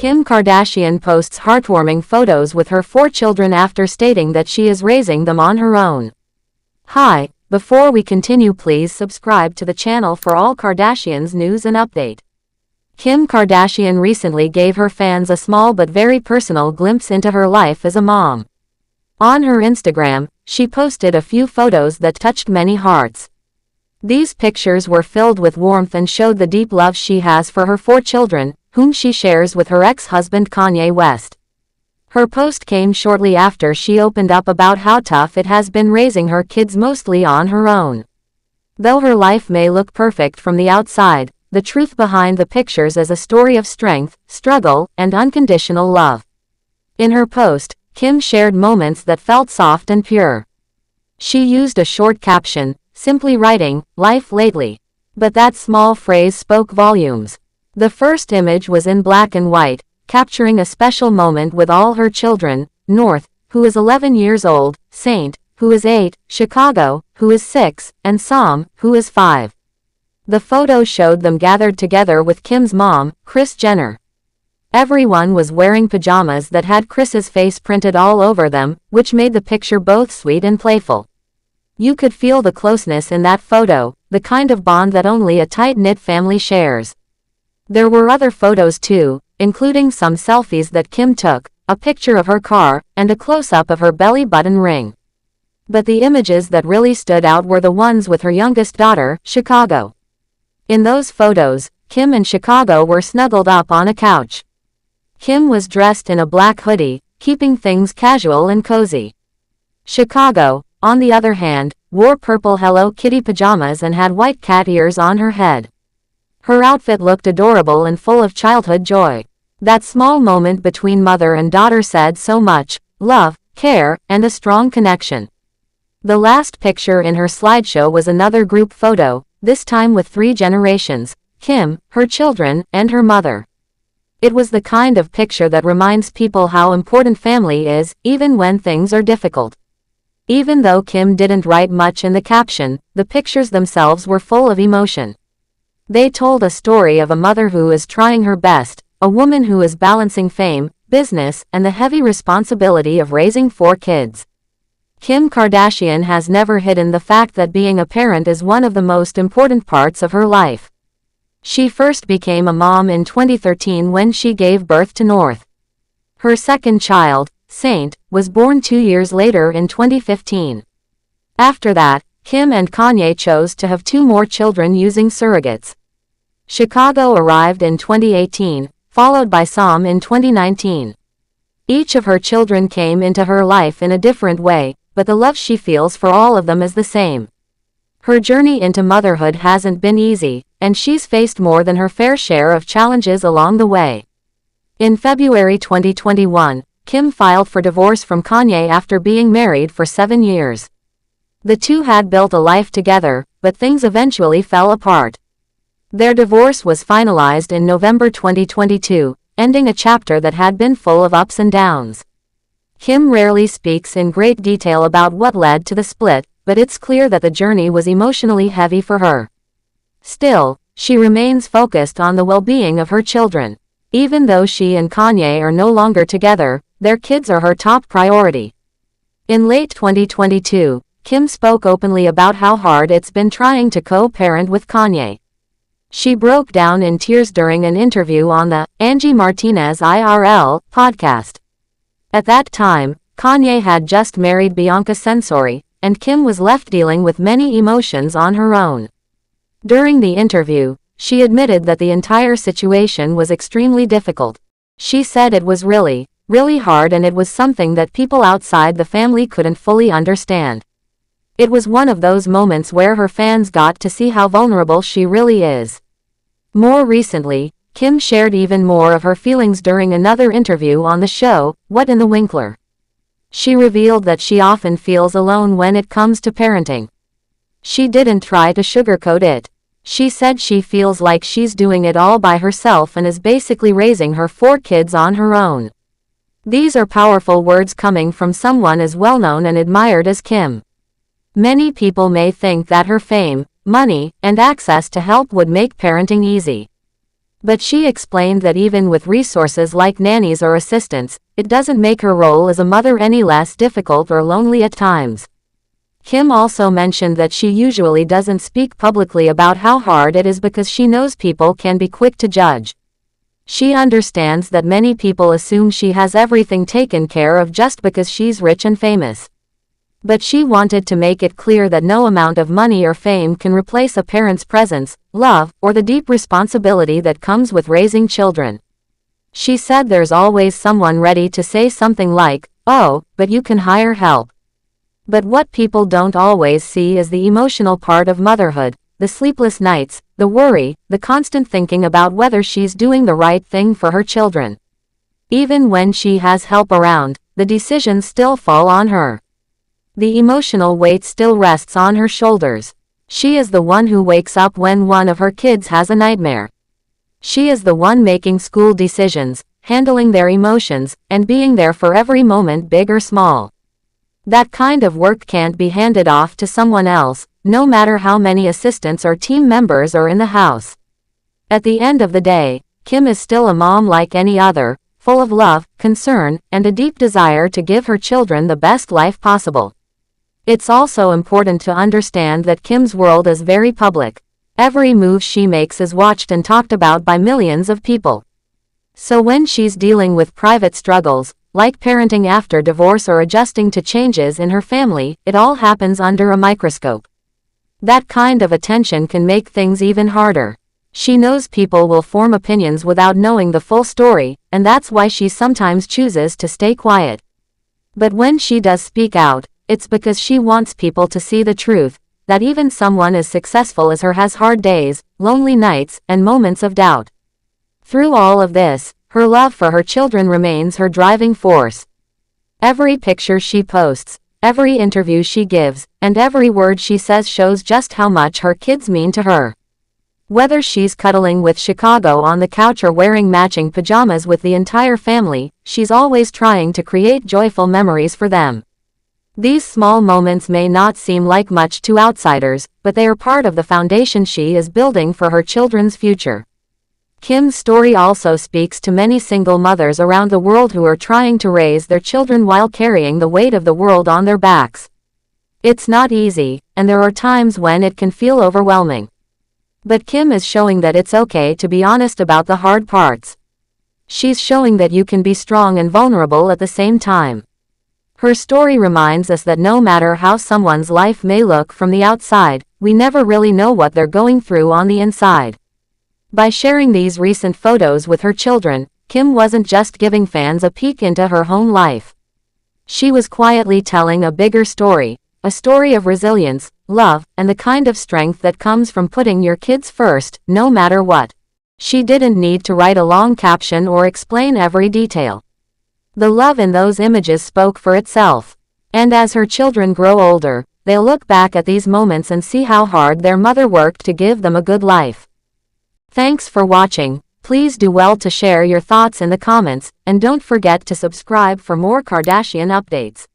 Kim Kardashian posts heartwarming photos with her 4 children after stating that she is raising them on her own. Hi, before we continue, please subscribe to the channel for all Kardashians news and update. Kim Kardashian recently gave her fans a small but very personal glimpse into her life as a mom. On her Instagram, she posted a few photos that touched many hearts. These pictures were filled with warmth and showed the deep love she has for her 4 children, whom she shares with her ex-husband Kanye West. Her post came shortly after she opened up about how tough it has been raising her kids mostly on her own. Though her life may look perfect from the outside, the truth behind the pictures is a story of strength, struggle, and unconditional love. In her post, Kim shared moments that felt soft and pure. She used a short caption, simply writing, "Life lately." But that small phrase spoke volumes. The first image was in black and white, capturing a special moment with all her children: North, who is 11 years old, Saint, who is 8, Chicago, who is 6, and Psalm, who is 5. The photo showed them gathered together with Kim's mom, Kris Jenner. Everyone was wearing pajamas that had Kris's face printed all over them, which made the picture both sweet and playful. You could feel the closeness in that photo, the kind of bond that only a tight-knit family shares. There were other photos too, including some selfies that Kim took, a picture of her car, and a close-up of her belly button ring. But the images that really stood out were the ones with her youngest daughter, Chicago. In those photos, Kim and Chicago were snuggled up on a couch. Kim was dressed in a black hoodie, keeping things casual and cozy. Chicago, on the other hand, wore purple Hello Kitty pajamas and had white cat ears on her head. Her outfit looked adorable and full of childhood joy. That small moment between mother and daughter said so much: love, care, and a strong connection. The last picture in her slideshow was another group photo, this time with 3 generations: Kim, her children, and her mother. It was the kind of picture that reminds people how important family is, even when things are difficult. Even though Kim didn't write much in the caption, the pictures themselves were full of emotion. They told a story of a mother who is trying her best, a woman who is balancing fame, business, and the heavy responsibility of raising 4 kids. Kim Kardashian has never hidden the fact that being a parent is one of the most important parts of her life. She first became a mom in 2013 when she gave birth to North. Her second child, Saint, was born 2 years later in 2015. After that, Kim and Kanye chose to have 2 more children using surrogates. Chicago arrived in 2018, followed by Psalm in 2019. Each of her children came into her life in a different way, but the love she feels for all of them is the same. Her journey into motherhood hasn't been easy, and she's faced more than her fair share of challenges along the way. In February 2021, Kim filed for divorce from Kanye after being married for 7 years. The two had built a life together, but things eventually fell apart. Their divorce was finalized in November 2022, ending a chapter that had been full of ups and downs. Kim rarely speaks in great detail about what led to the split, but it's clear that the journey was emotionally heavy for her. Still, she remains focused on the well-being of her children. Even though she and Kanye are no longer together, their kids are her top priority. In late 2022, Kim spoke openly about how hard it's been trying to co-parent with Kanye. She broke down in tears during an interview on the Angie Martinez IRL podcast. At that time, Kanye had just married Bianca Censori, and Kim was left dealing with many emotions on her own. During the interview, she admitted that the entire situation was extremely difficult. She said it was really hard, and it was something that people outside the family couldn't fully understand. It was one of those moments where her fans got to see how vulnerable she really is. More recently, Kim shared even more of her feelings during another interview on the show, What in the Winkler. She revealed that she often feels alone when it comes to parenting. She didn't try to sugarcoat it. She said she feels like she's doing it all by herself and is basically raising her 4 kids on her own. These are powerful words coming from someone as well-known and admired as Kim. Many people may think that her fame, money, and access to help would make parenting easy. But she explained that even with resources like nannies or assistants, it doesn't make her role as a mother any less difficult or lonely at times. Kim also mentioned that she usually doesn't speak publicly about how hard it is because she knows people can be quick to judge. She understands that many people assume she has everything taken care of just because she's rich and famous. But she wanted to make it clear that no amount of money or fame can replace a parent's presence, love, or the deep responsibility that comes with raising children. She said there's always someone ready to say something like, "Oh, but you can hire help." But what people don't always see is the emotional part of motherhood, the sleepless nights, the worry, the constant thinking about whether she's doing the right thing for her children. Even when she has help around, the decisions still fall on her. The emotional weight still rests on her shoulders. She is the one who wakes up when one of her kids has a nightmare. She is the one making school decisions, handling their emotions, and being there for every moment, big or small. That kind of work can't be handed off to someone else, no matter how many assistants or team members are in the house. At the end of the day, Kim is still a mom like any other, full of love, concern, and a deep desire to give her children the best life possible. It's also important to understand that Kim's world is very public. Every move she makes is watched and talked about by millions of people. So when she's dealing with private struggles, like parenting after divorce or adjusting to changes in her family, it all happens under a microscope. That kind of attention can make things even harder. She knows people will form opinions without knowing the full story, and that's why she sometimes chooses to stay quiet. But when she does speak out, it's because she wants people to see the truth, that even someone as successful as her has hard days, lonely nights, and moments of doubt. Through all of this, her love for her children remains her driving force. Every picture she posts, every interview she gives, and every word she says shows just how much her kids mean to her. Whether she's cuddling with Chicago on the couch or wearing matching pajamas with the entire family, she's always trying to create joyful memories for them. These small moments may not seem like much to outsiders, but they are part of the foundation she is building for her children's future. Kim's story also speaks to many single mothers around the world who are trying to raise their children while carrying the weight of the world on their backs. It's not easy, and there are times when it can feel overwhelming. But Kim is showing that it's okay to be honest about the hard parts. She's showing that you can be strong and vulnerable at the same time. Her story reminds us that no matter how someone's life may look from the outside, we never really know what they're going through on the inside. By sharing these recent photos with her children, Kim wasn't just giving fans a peek into her home life. She was quietly telling a bigger story, a story of resilience, love, and the kind of strength that comes from putting your kids first, no matter what. She didn't need to write a long caption or explain every detail. The love in those images spoke for itself. And as her children grow older, they'll look back at these moments and see how hard their mother worked to give them a good life. Thanks for watching. Please do well to share your thoughts in the comments, and don't forget to subscribe for more Kardashian updates.